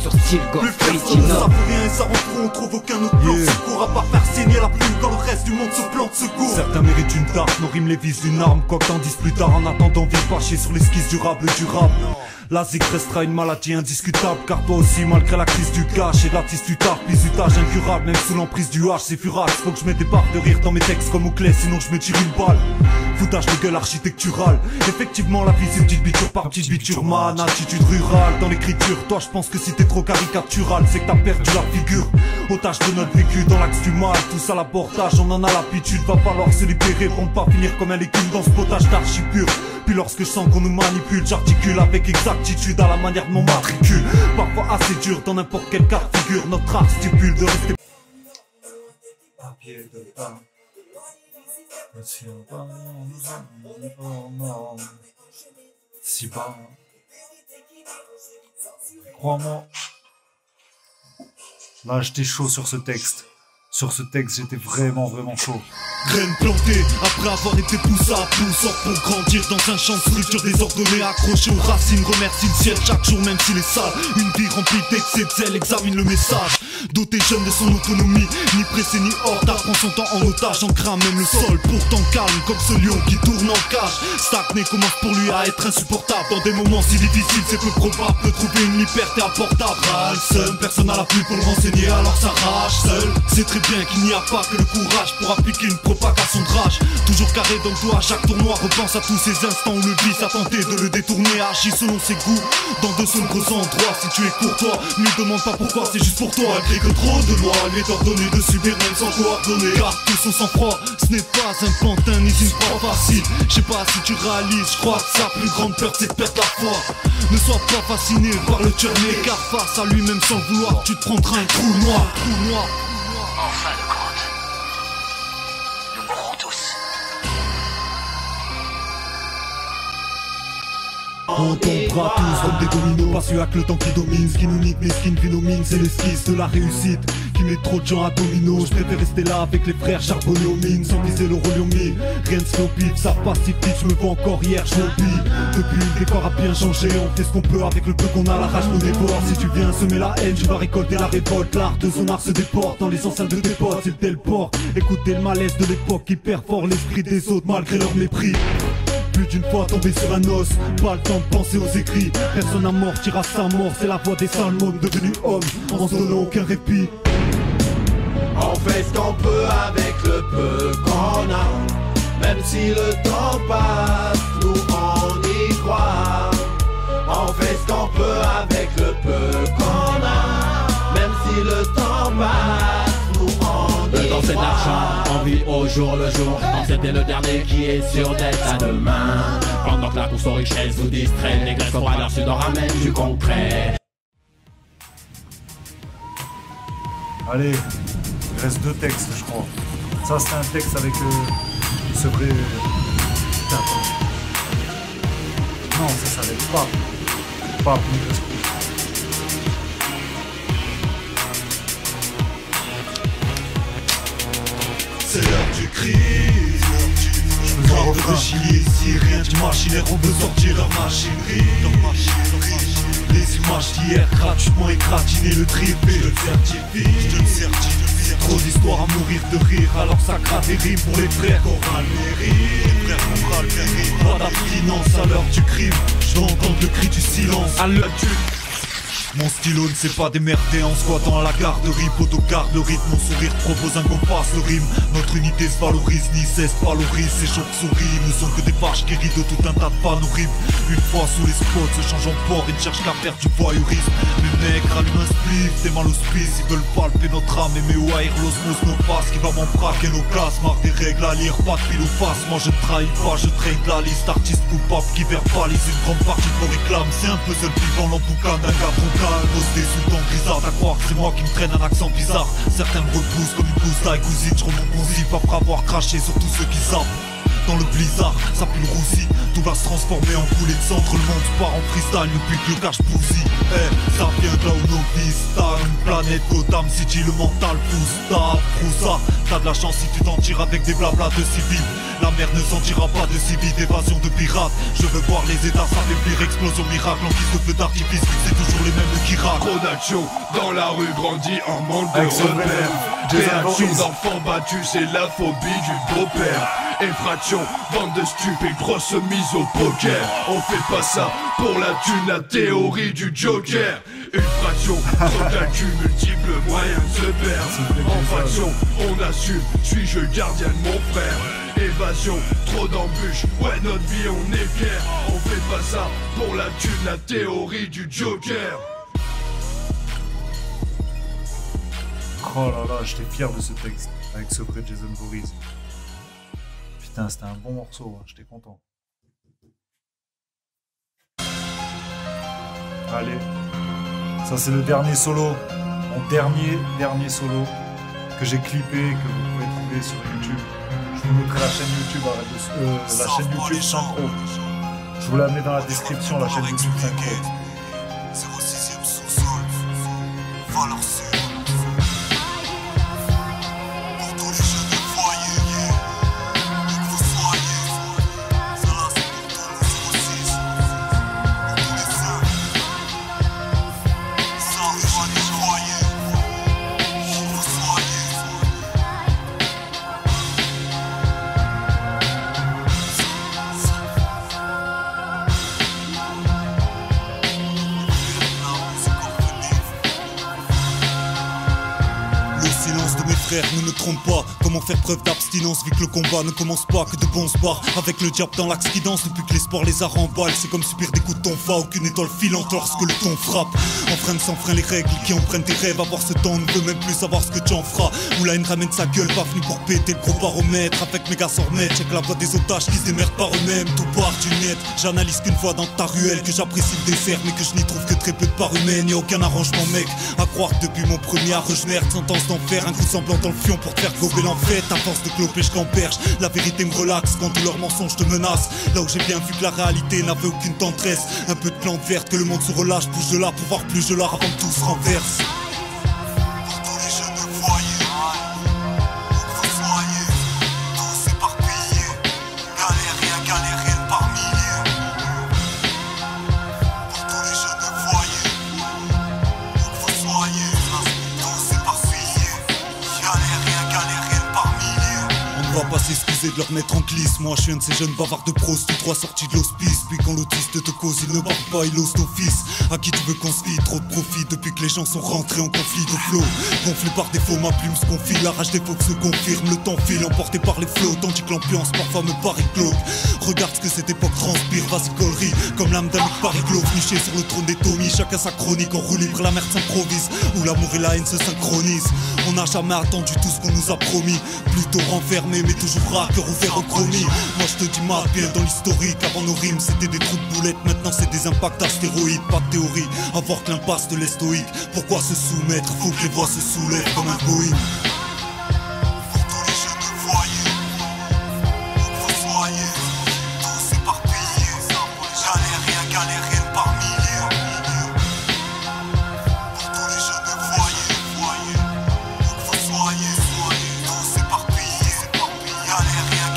S7: Sur style
S2: plus personne ne savent rien et ça rend trop, on trouve aucun autre plan de secours à part faire signer la plume quand le reste du monde se plante secours. Certains méritent une tarte, nos rimes les visent d'une arme. Quoi que t'en dises plus tard en attendant viens pas chier sur l'esquisse durable du rap. La zig restera une maladie indiscutable, car toi aussi malgré la crise du cash et de la tisse du tard, bisutage incurable, même sous l'emprise du H c'est furax. Faut que je mette des barres de rire dans mes textes comme au clé, sinon je me tire une balle. Foutage de gueule architectural, effectivement la vie c'est petite biture par petite biture man. Attitude rurale dans l'écriture, toi je pense que si t'es trop caricatural c'est que t'as perdu la figure. Otage de notre vécu dans l'axe du mal, tout à l'abordage on en a l'habitude. Va falloir se libérer pour ne pas finir comme un légume dans ce potage d'archi pur.
S4: Puis lorsque je sens qu'on nous manipule, j'articule avec exactitude à la manière de mon matricule. Parfois assez dur dans n'importe quel cas de figure. Notre art stipule de rester
S1: Papier de pain. Si bas. Crois-moi. Là, j'étais chaud sur ce texte. Sur ce texte, j'étais vraiment chaud.
S4: Graines plantées, après avoir été poussé à pouls, sort pour grandir dans un champ de structure désordonnée, accroché aux racines, remercie le ciel chaque jour même s'il est sale. Une vie remplie d'excès de zèle, examine le message. Doté jeune de son autonomie, ni pressé ni hors d'art, prend son temps en otage, en crame même le sol, pourtant calme comme ce lion qui tourne en cage. Stagner commence pour lui à être insupportable. Dans des moments si difficiles, c'est peu probable de trouver une liberté apportable. Râle seul, personne n'a la pluie pour le renseigner, alors ça rage seul. C'est très bien qu'il n'y a pas que le courage pour appliquer une propagation de rage. Toujours carré dans le doigt à chaque tournoi, repense à tous ces instants où le vice a tenté de le détourner, agit selon ses goûts dans de sombres endroits. Si tu es courtois, ne lui demande pas pourquoi, c'est juste pour toi. Que trop de lois lui est ordonné de subir même sans coordonner. Car tout son sang-froid, ce n'est pas un pantin ni une proie facile. Je sais pas si tu réalises, je crois que sa plus grande peur c'est de perdre la foi. Ne sois pas fasciné par le turné, car face à lui-même sans le vouloir, tu te prendras un trou noir.
S8: En fin de compte, nous mourrons tous.
S4: On tombera tous comme des dominos, pas celui avec le temps qui domine. Ce qui nous nique, mais ce qui nous mine, c'est l'esquisse de la réussite qui met trop de gens à domino. Je préfère rester là avec les frères charbonnés aux mines, sans viser le rôle mis. Rien ne se fait au pif, ça pacifique, je me vois encore hier, je l'oublie. Depuis le décor a bien changé, on fait ce qu'on peut avec le peu qu'on a, la rage nous dévore. Si tu viens semer la haine, tu vas récolter la révolte. L'art de son art se déporte dans les enceintes de tes potes, c'est le tel port. Écoutez le malaise de l'époque qui perd fort l'esprit des autres malgré leur mépris. Plus d'une fois tombé sur un os, pas le temps de penser aux écrits. Personne amortira sa mort, c'est la voix des salmons devenus hommes, en se donnant aucun répit.
S3: On fait ce qu'on peut avec le peu qu'on a. Même si le temps passe, nous on y croit. On fait ce qu'on peut avec le peu qu'on a. Même si le temps passe, nous on y
S7: Le temps c'est de
S3: croit.
S7: l'argent, on vit au jour le jour. Quand c'était le dernier qui est sûr d'être à demain. Pendant que la course aux richesses vous distrait, les graisses aux valeurs se nous ramènent du concret.
S1: Allez, il reste 2 textes, je crois. Ça, c'est un texte avec ce vrai... Putain, attends. Non, ça s'arrête pas. Pas plus.
S4: C'est l'heure du cri. Je me sens réfléchir ici, rien d'imaginaire, on veut sortir leur machinerie. Les images d'hier gratuitement égratignées, le trippé, je te le certifie. Trop d'histoires à mourir de rire, alors ça gratte des rimes pour les frères Coral mérite. Pas d'abstinence à l'heure du crime, je veux entendre le cri du silence. À l'heure du... Mon stylo ne sait pas démerder en squattant à la garderie. Poto garde le rythme, mon sourire propose un qu'on fasse le rime. Notre unité se valorise, ni cesse valorise. Ces chauves-souris ne sont que des vaches qui rient de tout un tas de panneaux rimes. Une fois sous les spots, se change en port, ils ne cherchent qu'à faire du voyeurisme. Les mecs rallument un spliff, des mal au spice, ils veulent palper notre âme. Mais où air l'osmose nos faces, qui va m'en braquer nos classes. Marre des règles à lire, pas de pile ou face. Moi je ne trahis pas, je trade la liste. Artistes coupables qui verbalise une grande partie de nos réclames. C'est un peu seul vivant l'emboucan d'un gars troncal. Pose des sultans grisards, à croire que c'est moi qui me traîne un accent bizarre. Certains me repoussent comme une pousse d'ail cousine. Je remonte mon zip après avoir craché sur tous ceux qui zappent. Dans le blizzard, ça pue le roussi. Tout va se transformer en coulée de centre. Le monde part en freestyle depuis que le cache bousille. Ça vient de là où nos vies stagnent. Une planète Gotham City, le mental pousse. T'as t'as de la chance si tu t'en tires avec des blablas de civils. La mer ne s'en tirera pas de si vite, évasion de pirates. Je veux voir les états s'affaiblir, explosion miracle. En guise de feu d'artifice, c'est toujours les mêmes qui raquent.
S9: Ronaldo dans la rue grandit en manque de
S1: Avec ce
S9: repères.
S1: Jason
S9: Création
S1: Voorhees.
S9: d'enfants battus, c'est la phobie du beau-père. Infraction, bande de stupides, grosse mise au poker. On fait pas ça pour la thune, la théorie du Joker. Une fraction, trop calcul, multiples moyens de se perdre. En fraction, on assume, suis-je le gardien de mon frère. Évasion, trop d'embûches, ouais notre vie on est fiers. On fait pas ça pour la thune, la théorie du Joker.
S1: Oh là là, j'étais fier de ce texte avec ce près de Jason Voorhees. Putain, c'était un bon morceau, hein, j'étais content. Allez, ça c'est le dernier solo, mon dernier solo que j'ai clippé, que vous pouvez trouver sur YouTube. Je vous mettrai la chaîne YouTube, la chaîne YouTube Synchro. Je vous la mets dans la description, la chaîne YouTube Synchro.
S4: 06e sous-sol, valeur sûre. Pour tous les jeunes de foyer, où que vous soyez, cela c'est pour tous les 06, pour tous les seuls. Ça rejoint les foyers, où que vous soyez. Le silence de mes frères ne me trompe pas. Comment faire preuve d'abstinence vu que le combat ne commence pas que de bons spars. Avec le diable dans l'axe qui danse depuis que l'espoir les a remballe. C'est comme subir des coups de tonfa, aucune étoile filante lorsque le ton frappe. Enfreindre sans frein les règles qui empruntent tes rêves. Avoir ce temps, on ne veut même plus savoir ce que tu en feras. Où la haine ramène sa gueule, pas venu pour péter le gros baromètre. Avec mes gars sans remettre, check la voix des otages qui se démerdent par eux-mêmes. Tout part du net, j'analyse qu'une fois dans ta ruelle. Que j'apprécie le dessert mais que je n'y trouve que très peu de part humaine. Y'a aucun arrangement mec, à croire que depuis mon premier arrejemerde, sentence d'enfer, un coup semblant dans le fion pour te faire gober l'enfête. À force de cloper je camperge, la vérité me relaxe quand tous leurs mensonges te menacent. Là où j'ai bien vu que la réalité n'avait aucune tendresse. Un peu de plante verte, que le monde se relâche, bouge de là pour voir plus de l'art avant que tout se renverse. Pour tous les jeunes de foyer, où que vous soyez, tous éparpillés, galériens par milliers. Pour tous les jeunes de foyer, où que vous soyez, tous éparpillés, galériens par milliers. On ne va pas s'excuser de leur mettre en glisse. Moi je suis un de ces jeunes bavards de pros, tous trois sortis de l'hospice. Puis quand l'autiste te cause, il ne parle pas, il ose ton fils. À qui tu veux qu'on se fie, trop de profit depuis que les gens sont rentrés en conflit de flow. Gonflé par défaut, ma plume se confie. La rage des faux se confirme, le temps file, emporté par les flots. Tandis que l'ambiance parfois me paraît glauque. Regarde ce que cette époque transpire, vas-y collerie. Comme l'âme d'un mec Paris Globe, niché sur le trône des Tommy. Chacun sa chronique, en roue libre, la merde s'improvise. Où l'amour et la haine se synchronisent. On n'a jamais attendu tout ce qu'on nous a promis. Plutôt renfermé, mais toujours à cœur ouvert au chromie. Moi je te dis mal bien dans l'historique. Avant nos rimes c'était des trous de boulettes. Maintenant c'est des impacts astéroïdes. Pas de théorie, avoir que l'impasse de l'estoïque. Pourquoi se soumettre, faut que les voix se soulèvent comme un Boeing. Pour tous les jeunes de foyer, où que vous soyez, tous éparpillés, galériens par milliers. Pour tous les jeunes de foyer, où que vous soyez, tous éparpillés, galériens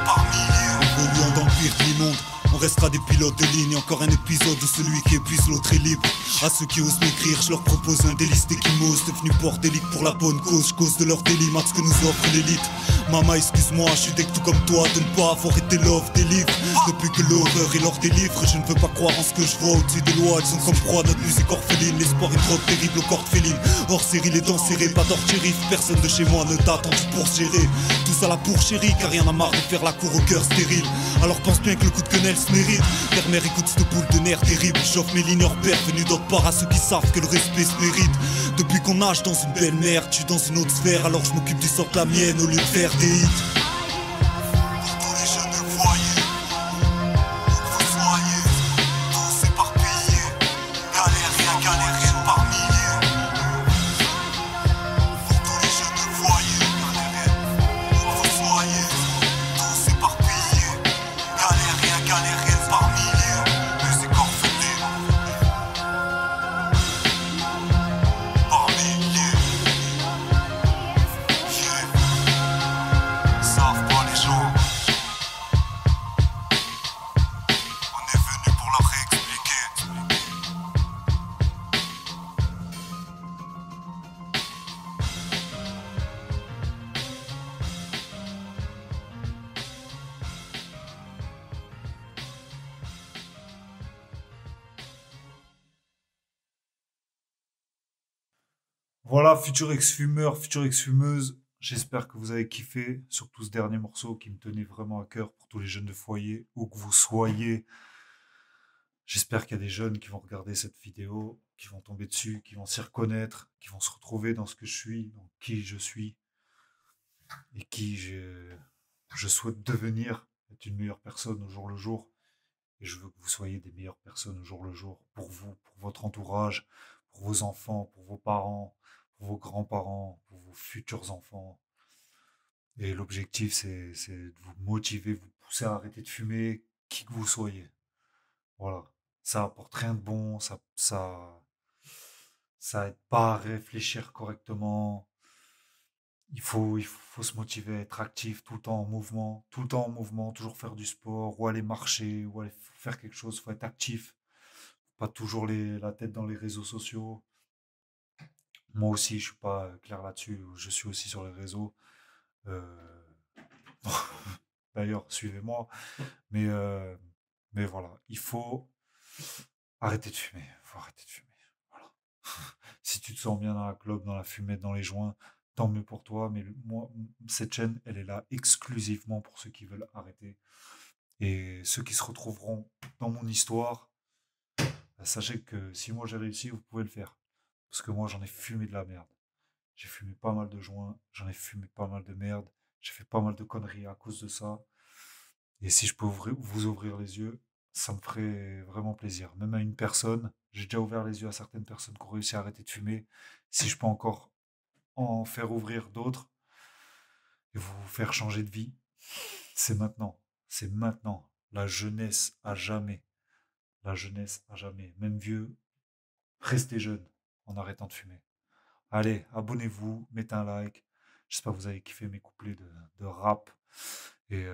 S4: par milliers. Évoluant dans le pire du monde, on restera des pilotes de ligne. Encore un épisode où celui qui épuise l'autre est libre. À ceux qui osent m'écrire, je leur propose un délice d'équimose. Devenu bordélique pour la bonne cause. Je cause de leur délit, ce que nous offre l'élite. Maman excuse-moi, je suis deck tout comme toi. De ne pas avoir été l'offre des livres. Depuis que l'horreur est leur délivre, je ne veux pas croire en ce que je vois au-dessus des lois. Elles sont comme proie, notre musique orpheline. L'espoir est trop terrible aux cordes félines. Hors série, les dents serrées, pas d'or shérif. Personne de chez moi ne t'a attendu pour se gérer. Tous à la pourchérie, car rien n'a marre de faire la cour au cœur stérile. Alors pense bien que le coup de quenelle se mérite. Mère, écoute cette boule de nerfs terrible. J'offre mes lignes hors pair, venus d'autre part à ceux qui savent que le respect se mérite. Depuis qu'on nage dans une belle mer, tu dans une autre sphère. Alors je m'occupe du sort de la mienne au lieu de faire des hits. Pour tous les jeunes de foyer, où que vous soyez, tous éparpillés, galériens par milliers. Pour tous les jeunes de foyer, où que vous soyez, tous éparpillés, galériens par milliers. Musique orpheline, par milliers. Savent pas les gens. On est venu pour leur réexpliquer.
S1: Voilà, futur ex-fumeur, future ex-fumeuse. J'espère que vous avez kiffé, surtout ce dernier morceau qui me tenait vraiment à cœur pour tous les jeunes de foyer, où que vous soyez. J'espère qu'il y a des jeunes qui vont regarder cette vidéo, qui vont tomber dessus, qui vont s'y reconnaître, qui vont se retrouver dans ce que je suis, dans qui je suis, et qui je souhaite devenir, être une meilleure personne au jour le jour. Et je veux que vous soyez des meilleures personnes au jour le jour, pour vous, pour votre entourage, pour vos enfants, pour vos parents, pour vos grands-parents, pour vos futurs enfants. Et l'objectif, c'est de vous motiver, vous pousser à arrêter de fumer, qui que vous soyez. Voilà. Ça apporte rien de bon, ça aide pas à réfléchir correctement. Il faut se motiver à être actif tout le temps en mouvement, tout le temps en mouvement, toujours faire du sport, ou aller marcher, ou aller faire quelque chose. Il faut être actif, pas toujours la tête dans les réseaux sociaux. Moi aussi, je suis pas clair là-dessus. Je suis aussi sur les réseaux. Euh, D'ailleurs, suivez-moi. Mais, euh, mais voilà, il faut arrêter de fumer. Il faut arrêter de fumer. Voilà. Si tu te sens bien dans la clope, dans la fumette, dans les joints, tant mieux pour toi. Mais moi, cette chaîne, elle est là exclusivement pour ceux qui veulent arrêter. Et ceux qui se retrouveront dans mon histoire, bah, sachez que si moi j'ai réussi, vous pouvez le faire. Parce que moi, j'en ai fumé de la merde. J'ai fumé pas mal de joints, j'en ai fumé pas mal de merde, j'ai fait pas mal de conneries à cause de ça. Et si je peux vous ouvrir les yeux, ça me ferait vraiment plaisir. Même à une personne, j'ai déjà ouvert les yeux à certaines personnes qui ont réussi à arrêter de fumer. Si je peux encore en faire ouvrir d'autres et vous faire changer de vie, c'est maintenant. C'est maintenant. La jeunesse à jamais. La jeunesse à jamais. Même vieux, restez jeune en arrêtant de fumer. Allez, abonnez-vous, mettez un like. J'espère que vous avez kiffé mes couplets de rap. Et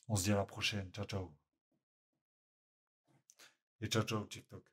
S1: on se dit à la prochaine. Ciao, ciao. Et ciao, ciao, TikTok.